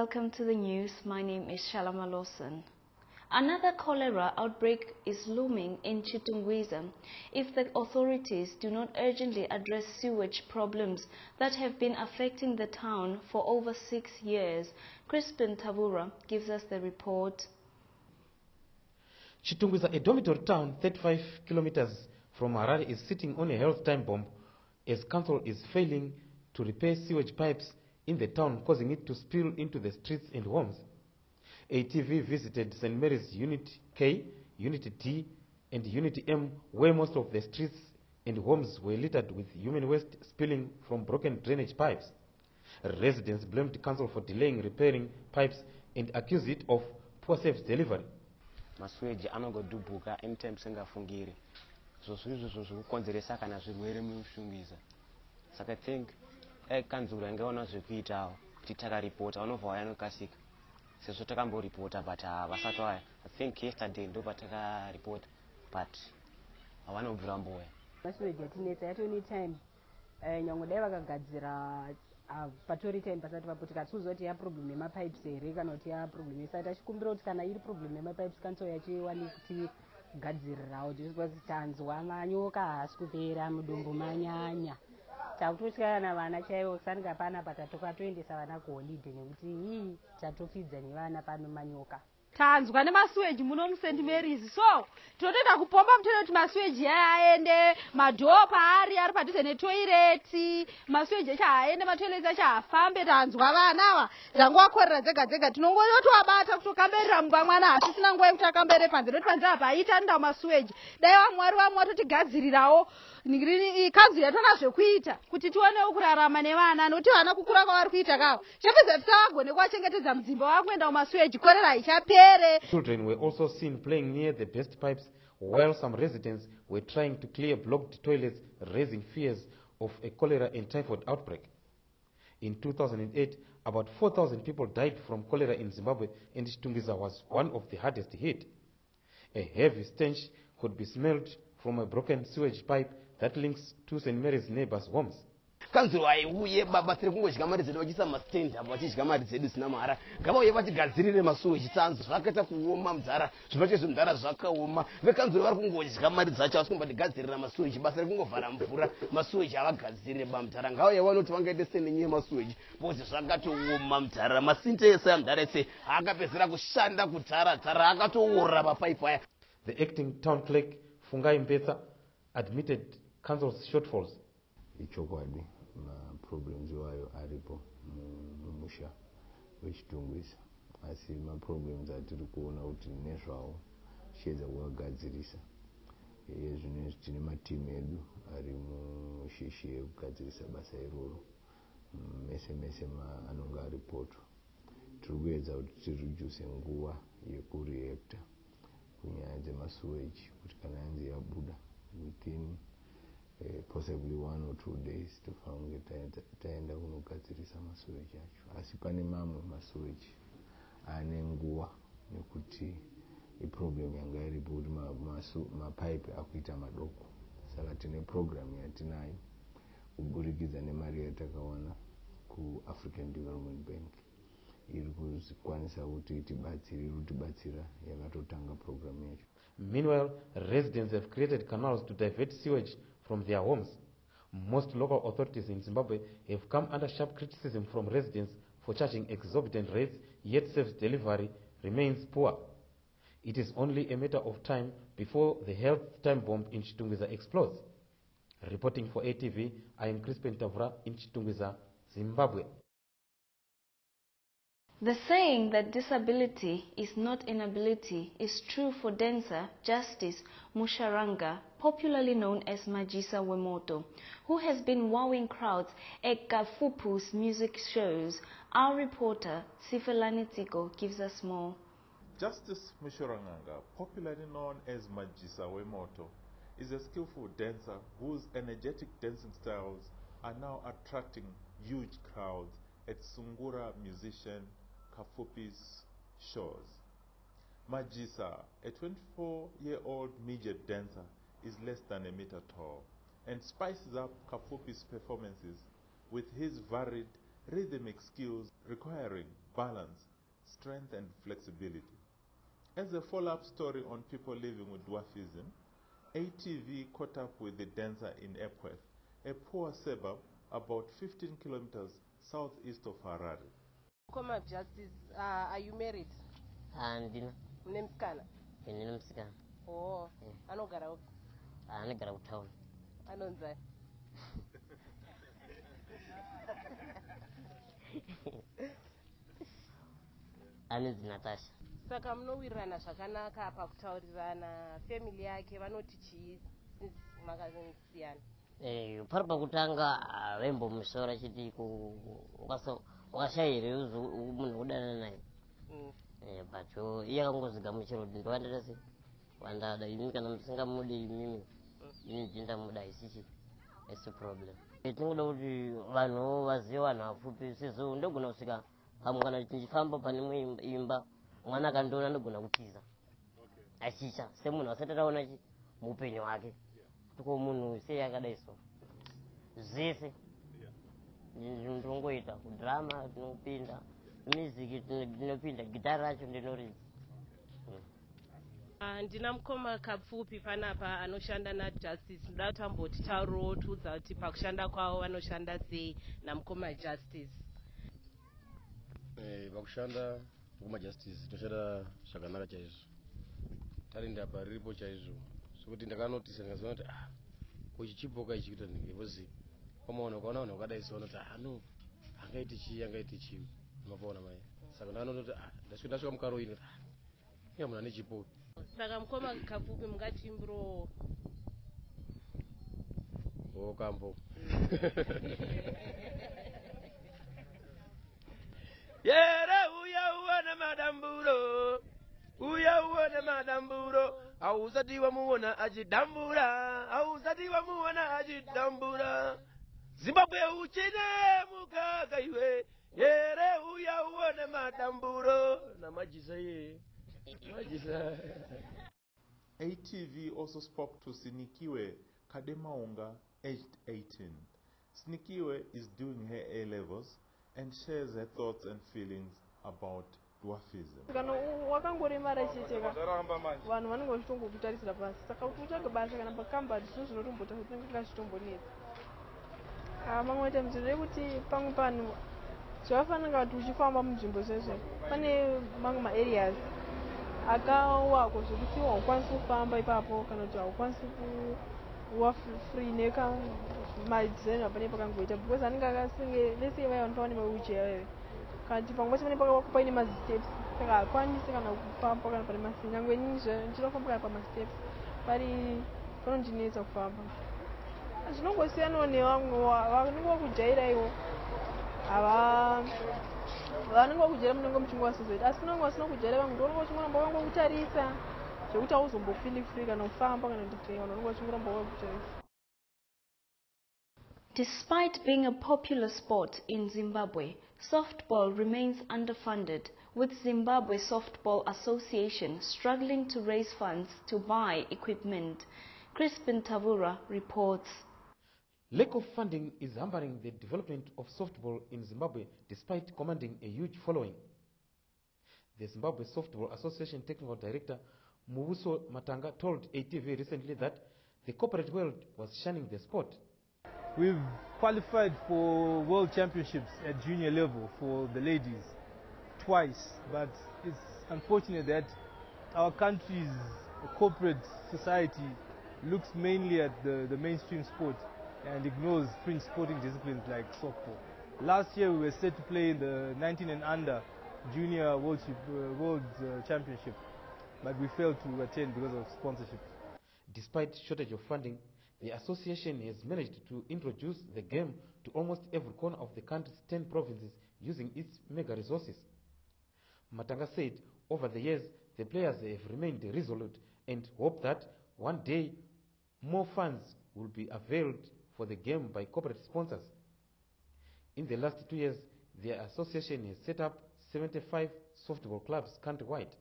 Welcome to the news. My name is Shalama Lawson. Another cholera outbreak is looming in Chitungwiza if the authorities do not urgently address sewage problems that have been affecting the town for over 6 years. Crispin Tavura gives us the report. Chitungwiza, a dormitory town 35 kilometers from Harare, is sitting on a health time bomb as council is failing to repair sewage pipes in the town, causing it to spill into the streets and homes. ATV visited St. Mary's Unit K, Unit D, and Unit M, where most of the streets and homes were littered with human waste spilling from broken drainage pipes. Residents blamed the council for delaying repairing pipes and accused it of poor service delivery. Masewage anogodubuka anytime singafungiri zvozvizvo zvikukonzeresa kana zvirwere mushungiza saka I think kanzura ngaona zvekuitawo kuti takaripota vanobva vayanokasika sezvo takamboripota but vasati vaya I think yesterday ndo patakaripota but havanobvira mboya. Masewage yatinetsa yatoni time nyangwe dai vakagadzira patori time pasati vaputika tikuzoti ya problem yemapipes here kana kuti ya problem yesati achikumbira kuti kana iri problem yemapipes kanso yachiwani kuti gadzirirawo because tanzwa manyoka haasi kupera mudumbu manyanya takutotyana vana chaivo kusandika pana patatoendesa vana kuholide nekuti hii tatofidza nevana pano manyoka tanzwa nemasiweji muno muSt Mary's, so tinotoenda kupomba mutore kuti masiweji aende madhoo paari ari padhuze netoireti, masiweji echa aende matoireti echa afambe. Tanzwa vana ava dzanguva korera dzega dzega tinongotoabata kutokamberera mumba mwana hatisina nguva yekuti akambere panze noti panze apa aita ndawo masiweji. Dai vamwari vamwe vatotigadzirirawo kanzuro yatona zvekuita kuti tionewo kurarama nevana, nokuti vana kukura kwavari kuita kavo chapedza tisavagone kuvachengetedza mudzimba vakuendawo masiweji, korera haichaperi. Children were also seen playing near the burst pipes, while some residents were trying to clear blocked toilets, raising fears of a cholera and typhoid outbreak. In 2008, about 4,000 people died from cholera in Zimbabwe, and Chitungwiza was one of the hardest hit. A heavy stench could be smelled from a broken sewage pipe that links to St. Mary's neighbors' homes. Kanzuro aiuye baba tiri kungodya mari dzedu vachisa mastand apo vachidya mari dzedu zina mara ngavauye vatigadzirire masuweji tanzo zvakaita kuoma mudzara zvinochaizvo mudhara zvakaoma vekanzuro vari kungodya mari dzacho asi kumbatigadzirira masuweji basa rekungovhara mvura masuweji avagadzirire bamudhara ngavauye vanoti vangaite senenye masuweji because zvakatooma mudhara masinte ese amudhara ese akapedzera kushanda kudhara dhara akatoora mapaipi aya. The acting town clerk Fungai Mbetsa admitted council's shortfalls. Ichokwadi problems wayo aripo mumusha wechitungwiza asi maproblems atiri kuona kuti nezvawo chiedza kuvagadzirisa zvino tine matimu edu ari mushishi ekugadzirisa basa iroro mese mese anonge aripoto tiri kuedza kuti tirujuse nguva yekureacta kunyaya dzemasuweji kuti kana yanzi yabuda within possibly 1 or 2 days tofange taenda kunogadzirisa masuweji acho asi pane mamwe masuweji ane nguva nekuti iproblem yanga iripo kuti mapaipi akuita madoko saka tine program yatinayo kuburikidza nemari yatakawana kuAfrican Development Bank iri kukwanisa kuti irutibatsira yakatotanga program yacho. Meanwhile, residents have created canals to divert sewage from their homes. Most local authorities in Zimbabwe have come under sharp criticism from residents for charging exorbitant rates, yet service delivery remains poor. It is only a matter of time before the health time bomb in Chitungwiza explodes. Reporting for ATV, I am Crispin Tavura in Chitungwiza, Zimbabwe. The saying that disability is not inability is true for dancer Justice Musharanga, popularly known as Majisa Wemoto, who has been wowing crowds at Kapfupi's music shows. Our reporter Sifelani Tiko gives us more. Justice Musharanga, popularly known as Majisa Wemoto, is a skillful dancer whose energetic dancing styles are now attracting huge crowds at Sungura musician Kapfupi's shows. Majisa, a 24-year-old midget dancer, is less than a meter tall and spices up Kapfupi's performances with his varied rhythmic skills requiring balance, strength, and flexibility. As a follow-up story on people living with dwarfism, ATV caught up with the dancer in Epworth, a poor suburb about 15 kilometers southeast of Harare. Come up, Justice. Are you married? Andina. Unemsikana? Ndinemsikana. Oh. Anogara uko? Anogara kutown. Anonzai? Anonzi Natasha. Saka munowirirana zvakanaka apa kutaurirana family yake vanoti chii makasiyana? Pari pakutanga vembomusora chiti ukashayire munhu kudana naye. But iye akangozigamuchira kuti ndowandada sei wandada ini kana musingamudi imimi ini ndindamuda isichi isi problem. Tingoda kuti vanhu vazive vanhu vapfupi sezo ndogona kusvika pamwe kana tichifamba pane imba mwana akandiona ndogona kutiza achicha semunhu asati ataona muupenyu hwake kuti munhu sei akadai so zvese ndinongoita kudhirama tinopinda music tinopinda gitara racho ndinoridza. Ndina mukoma Kapfupi panapa anoshanda naJustice. Ndoda tamboti tauro tiudza kuti pakushanda kwavo vanoshanda sei namukoma Justice. Pakushanda mukoma Justice tinoshanda zvakanaka chaizvo. Tarinda pariripo chaizvo. Sokuti ndakanotisa ndikazoona kuti kuchichipoka ichi kuita nhingi because pamaona ukaona vanhu vakadai so vanoti no angaiti chii mapaona mai. Saka ndakanoti ndasvika mukaro ino iya munhu ane chipo. Saka mukoma Kapfupi mungatimbiro kambo. Yere uya uona madamburo. Uya uona madamburo. Ausati wamuona ajidambura. Zimbabwe uchine mugaga iwe. Yere uya uona madamburo. Na majisa ye. Majisa. ATV also spoke to Sinikiwe Kademaunga, aged 18. Sinikiwe is doing her A-levels and shares her thoughts and feelings about dwarfism. Kana wakangoremara chiiteka vanhu vanenge vachitongokutarisira pasi saka kuti utsvage basa kana pakambani zvino zvinotombota kuti tinenge zvitombonetsa mamwe matambudziko ndekuti pamwe panhu zvavafanira kuti uchifamba munzvimbo zveshe pane mamwe maareas akawakwa zvekuti haukwanisi kufamba ipapo kana kuti haukwanisi kuva free nekamadzeni apane pakangoita because anenge akasinge lese vaya vanofamba nemawheelchair kandi pamwe pacho pane pakawakwa paine masteps saka hakwanisi kana kufamba kana pane masteps nyangwe inizve ndinofamba kana pamasteps panondinetsa kufamba zvinongosiyanawo nevamwe vanenge vakujaira ivo vanenge vakujaira munenge muchinge wasizoita asi munenge vasina kujaira vamwe ndovanenge vachingoramba vangokutarisa zvekuti hauzombofili free kana kufamba kana kuti vanhu vanenge vachingoramba vakutarisa. Despite being a popular sport in Zimbabwe, softball remains underfunded, with Zimbabwe Softball Association struggling to raise funds to buy equipment. Crispin Tavura reports. Lack of funding is hampering the development of softball in Zimbabwe despite commanding a huge following. The Zimbabwe Softball Association Technical Director Mubuso Matanga told ATV recently that the corporate world was shunning the sport. We've qualified for World Championships at junior level for the ladies twice, but it's unfortunate that our country's corporate society looks mainly at the mainstream sport and ignores fringe sporting disciplines like softball. Last year we were set to play in the 19 and under junior world championship, but we failed to attend because of sponsorship. Despite shortage of funding, the association has managed to introduce the game to almost every corner of the country's 10 provinces using its mega resources. Matanga said over the years the players have remained resolute and hope that one day more funds will be availed for the game by corporate sponsors. In the last 2 years, the association has set up 75 softball clubs countrywide.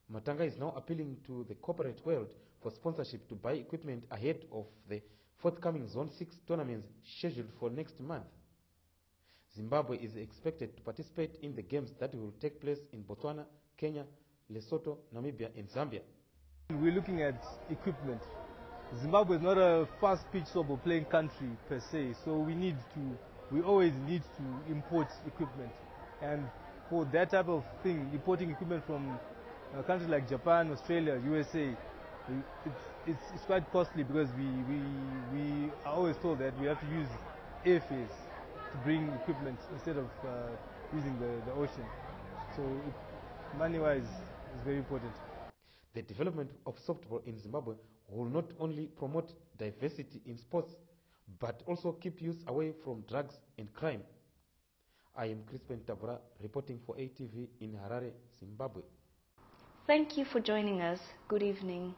Matanga is now appealing to the corporate world for sponsorship to buy equipment ahead of the forthcoming Zone 6 tournaments scheduled for next month. Zimbabwe is expected to participate in the games that will take place in Botswana, Kenya, Lesotho, Namibia, and Zambia. We're looking at equipment. Zimbabwe is not a fast-pitch softball playing country per se, so we always need to import equipment. And for that type of thing, importing equipment from countries like Japan, Australia, USA, it's quite costly because we are always told that we have to use airfares to bring equipment instead of using the ocean. So money-wise, it's very important. The development of softball in Zimbabwe will not only promote diversity in sports, but also keep youth away from drugs and crime. I am Crispin Tabura reporting for ATV in Harare, Zimbabwe. Thank you for joining us. Good evening.